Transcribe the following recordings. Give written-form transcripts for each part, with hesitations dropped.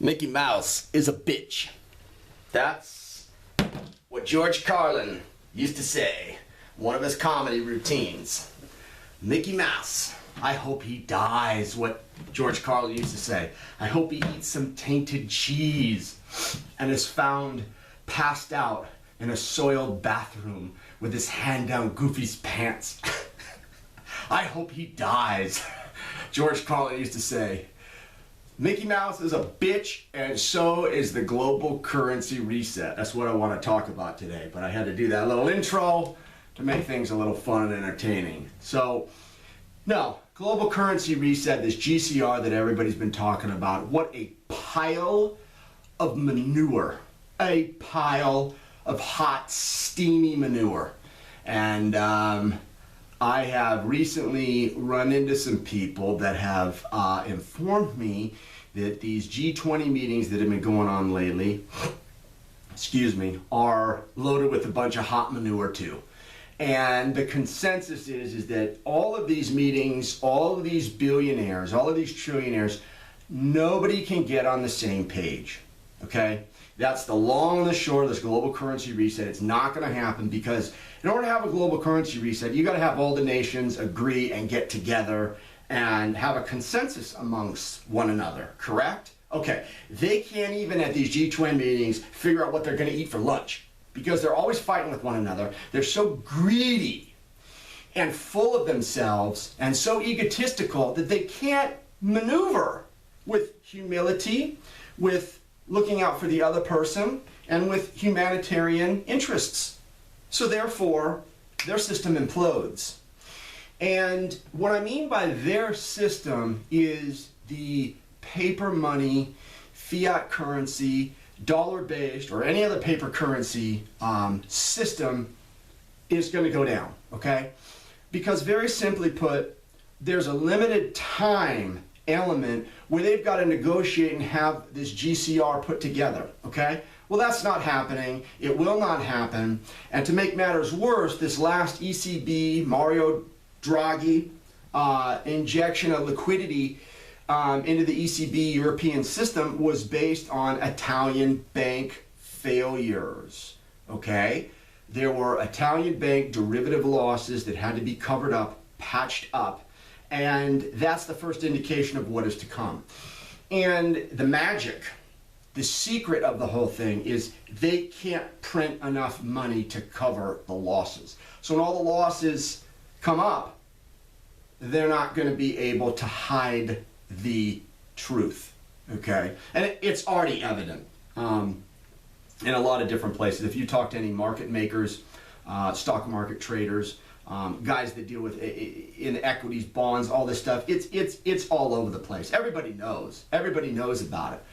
Mickey Mouse is a bitch. That's what George Carlin used to say, one of his comedy routines. Mickey Mouse, I hope he dies, what George Carlin used to say. I hope he eats some tainted cheese and is found passed out in a soiled bathroom with his hand down Goofy's pants. I hope he dies. George Carlin used to say, Mickey Mouse is a bitch, and so is the global currency reset. That's what I want to talk about today, but I had to do that little intro to make things a little fun and entertaining. So, no, global currency reset, this GCR that everybody's been talking about, what a pile of manure. A pile of hot, steamy manure. And I have recently run into some people that have informed me that these G20 meetings that have been going on lately, are loaded with a bunch of hot manure too. And the consensus is that all of these meetings, all of these billionaires, all of these trillionaires, nobody can get on the same page, okay? That's the long and the short of this global currency reset. It's not going to happen because in order to have a global currency reset, you got to have all the nations agree and get together and have a consensus amongst one another, correct? Okay, they can't even at these G20 meetings figure out what they're going to eat for lunch because they're always fighting with one another. They're so greedy and full of themselves and so egotistical that they can't maneuver with humility, with looking out for the other person, and with humanitarian interests. So therefore, their system implodes. And what I mean by their system is the paper money, fiat currency, dollar-based, or any other paper currency system is going to go down, okay? Because very simply put, there's a limited time element where they've got to negotiate and have this GCR put together, okay? Well, that's not happening. It will not happen. And to make matters worse, this last ECB, Mario Draghi, injection of liquidity into the ECB European system was based on Italian bank failures, okay? There were Italian bank derivative losses that had to be covered up, patched up, and that's the first indication of what is to come. And the magic, the secret of the whole thing is they can't print enough money to cover the losses. So when all the losses come up, they're not going to be able to hide the truth, okay? And it's already evident in a lot of different places. If you talk to any market makers, stock market traders, guys that deal with in equities, bonds, all this stuff, it's all over the place. Everybody knows about it.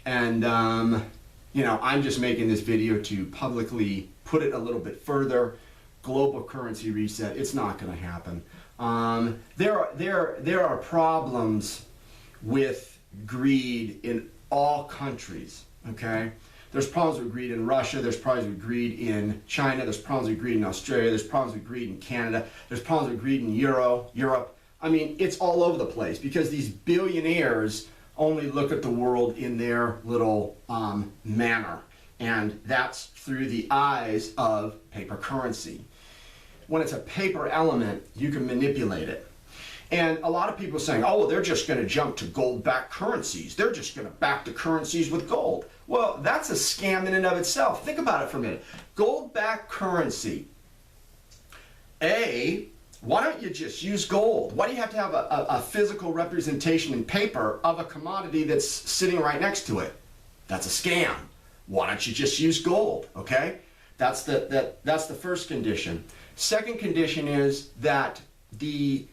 And you know, I'm just making this video to publicly put it a little bit further. Global currency reset, it's not going to happen. There are problems with greed in all countries, okay? There's problems with greed in Russia, there's problems with greed in China, there's problems with greed in Australia, there's problems with greed in Canada, there's problems with greed in Europe. I mean, it's all over the place because these billionaires only look at the world in their little manner, and that's through the eyes of paper currency. When it's a paper element, you can manipulate it. And a lot of people are saying, oh, well, they're just going to jump to gold-backed currencies. They're just going to back the currencies with gold. Well, that's a scam in and of itself. Think about it for a minute. Gold-backed currency. Why don't you just use gold? Why do you have to have a physical representation in paper of a commodity that's sitting right next to it? That's a scam. Why don't you just use gold, okay? That's the first condition. Second condition is that the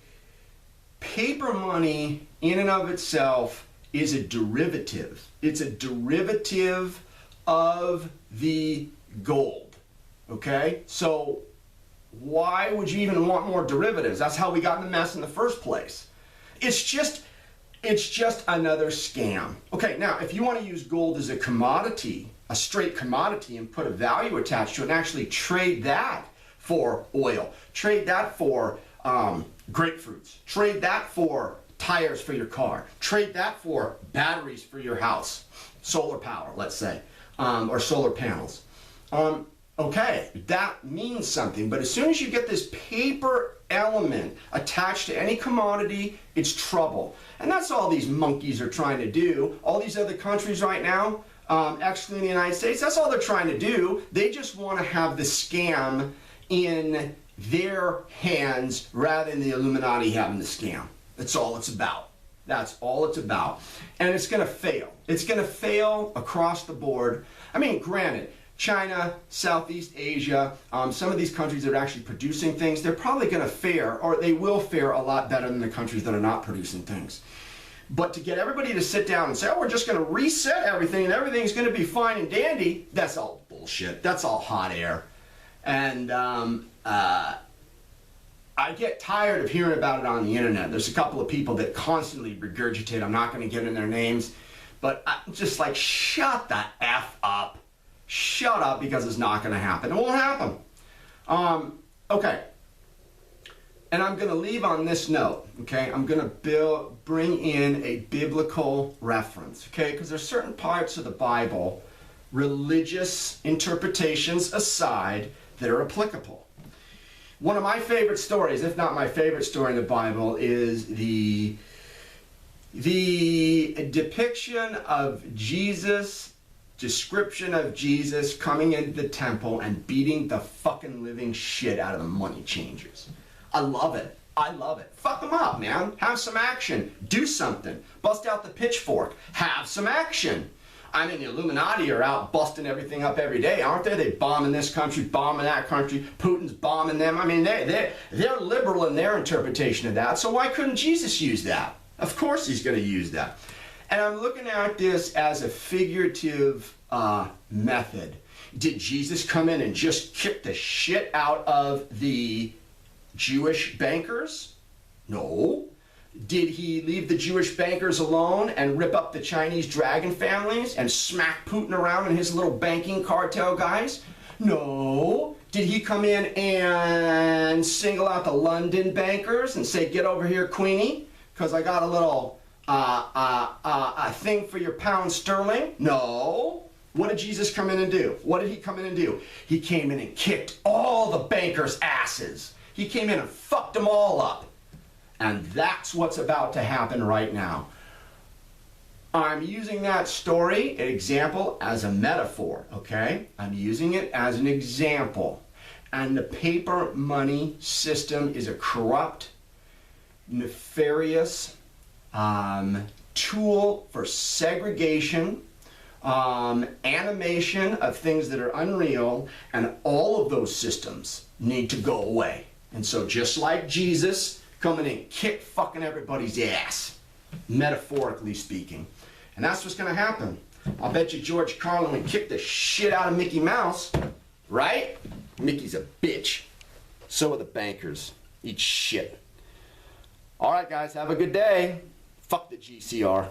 paper money in and of itself is a derivative. It's a derivative of the gold, okay? So why would you even want more derivatives? That's how we got in the mess in the first place. It's just another scam. Okay, now if you want to use gold as a commodity, a straight commodity, and put a value attached to it and actually trade that for oil, trade that for grapefruits, trade that for tires for your car. Trade that for batteries for your house, solar power, let's say, or solar panels. Okay, that means something, but as soon as you get this paper element attached to any commodity, it's trouble. And that's all these monkeys are trying to do. All these other countries right now, excluding the United States, that's all they're trying to do. They just want to have the scam in their hands rather than the Illuminati having the scam. That's all it's about. That's all it's about. And it's going to fail. It's going to fail across the board. I mean, granted, China, Southeast Asia, some of these countries that are actually producing things, they're probably going to fare, or they will fare a lot better than the countries that are not producing things. But to get everybody to sit down and say, oh, we're just going to reset everything and everything's going to be fine and dandy, that's all bullshit. That's all hot air. And I get tired of hearing about it on the internet. There's a couple of people that constantly regurgitate. I'm not going to get in their names. But I'm just like, shut the F up. Shut up, because it's not going to happen. It won't happen. Okay. And I'm going to leave on this note, okay? I'm going to bring in a biblical reference, okay? Because there's certain parts of the Bible, religious interpretations aside, that are applicable. One of my favorite stories, if not my favorite story in the Bible, is the depiction of Jesus, description of Jesus coming into the temple and beating the fucking living shit out of the money changers. I love it. I love it. Fuck them up, man. Have some action. Do something. Bust out the pitchfork. Have some action. I mean, the Illuminati are out busting everything up every day, aren't they? They bombing this country, bombing that country. Putin's bombing them. I mean, they're liberal in their interpretation of that. So why couldn't Jesus use that? Of course he's going to use that. And I'm looking at this as a figurative method. Did Jesus come in and just kick the shit out of the Jewish bankers? No. Did he leave the Jewish bankers alone and rip up the Chinese dragon families and smack Putin around and his little banking cartel guys? No. Did he come in and single out the London bankers and say, get over here, Queenie, because I got a little a thing for your pound sterling? No. What did Jesus come in and do? What did he come in and do? He came in and kicked all the bankers' asses. He came in and fucked them all up. And that's what's about to happen right now. I'm using that story, an example, as a metaphor, okay? I'm using it as an example. And the paper money system is a corrupt, nefarious tool for segregation, animation of things that are unreal, and all of those systems need to go away. And so just like Jesus coming in, kick fucking everybody's ass, metaphorically speaking. And that's what's gonna happen. I'll bet you George Carlin would kick the shit out of Mickey Mouse, right? Mickey's a bitch. So are the bankers. Eat shit. All right, guys, have a good day. Fuck the GCR.